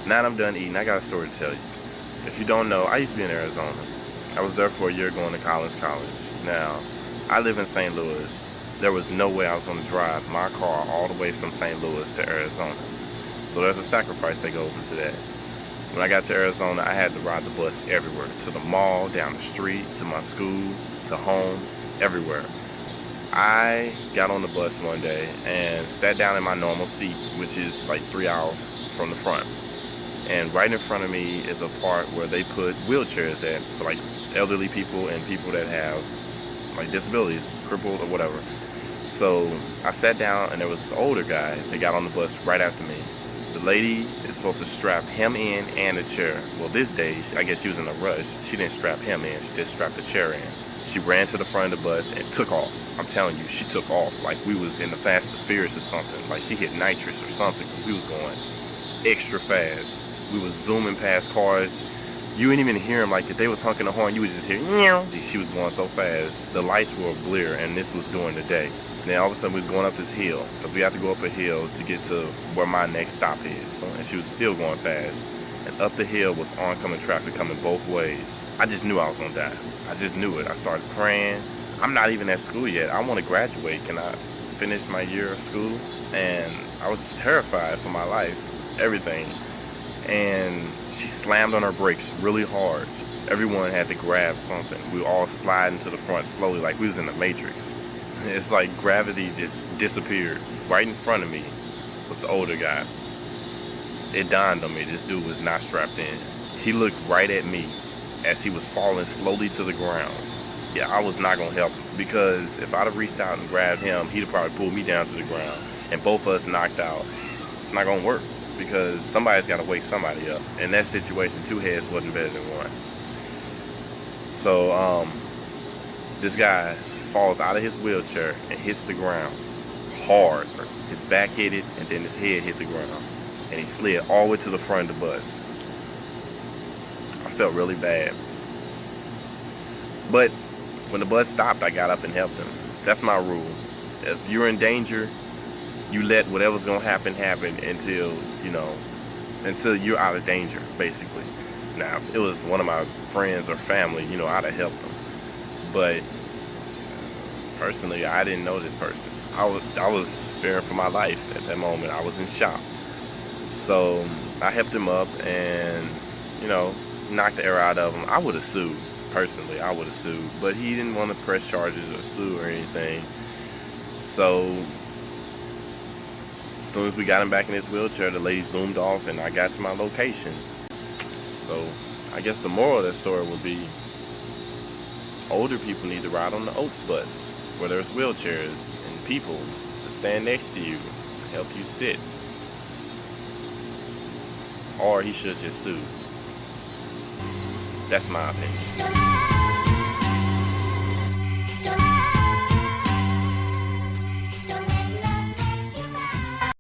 Now that I'm done eating, I got a story to tell you. If you don't know, I used to be in Arizona. I was there for a year going to Collins College. Now, I live in St. Louis. There was no way I was going to drive my car all the way from St. Louis to Arizona. So there's a sacrifice that goes into that. When I got to Arizona, I had to ride the bus everywhere. To the mall, down the street, to my school, to home, everywhere. I got on the bus one day and sat down in my normal seat, which is like 3 aisles from the front. And right in front of me is a part where they put wheelchairs at for like elderly people and people that have like disabilities, crippled or whatever. So I sat down and there was this older guy that got on the bus right after me. The lady is supposed to strap him in and a chair. Well, this day, I guess she was in a rush. She didn't strap him in, she just strapped the chair in. She ran to the front of the bus and took off. I'm telling you, she took off like we was in the Fast and Furious or something. Like she hit nitrous or something, because we was going extra fast. We was zooming past cars. You didn't even hear them. Like if they was honking the horn, you would just hear, meow. She was going so fast. The lights were blur, and this was during the day. Then all of a sudden we was going up this hill, because we had to go up a hill to get to where my next stop is. And she was still going fast. And up the hill was oncoming traffic coming both ways. I just knew I was gonna die. I just knew it. I started praying. I'm not even at school yet. I want to graduate. Can I finish my year of school? And I was terrified for my life, everything. And she slammed on her brakes really hard. Everyone had to grab something. We were all sliding to the front slowly like we was in the Matrix. It's like gravity just disappeared. Right in front of me was the older guy. It dawned on me, this dude was not strapped in. He looked right at me as he was falling slowly to the ground. Yeah, I was not gonna help him, because if I'd have reached out and grabbed him, he'd have probably pulled me down to the ground and both of us knocked out. It's not gonna work, because somebody's gotta wake somebody up. In that situation, two heads wasn't better than one. So this guy falls out of his wheelchair and hits the ground hard. His back hit it, and then his head hit the ground. And he slid all the way to the front of the bus. I felt really bad. But when the bus stopped, I got up and helped him. That's my rule. If you're in danger, you let whatever's gonna happen until, until you're out of danger, basically. Now, if it was one of my friends or family, I'd have helped them. But personally, I didn't know this person. I was fearing for my life at that moment. I was in shock. So I helped him up and, knocked the air out of him. I would have sued. Personally, I would have sued. But he didn't want to press charges or sue or anything. So as soon as we got him back in his wheelchair, the lady zoomed off and I got to my location. So I guess the moral of that story would be, older people need to ride on the Oaks bus, where there's wheelchairs and people to stand next to you, help you sit. Or he should just sue. That's my opinion.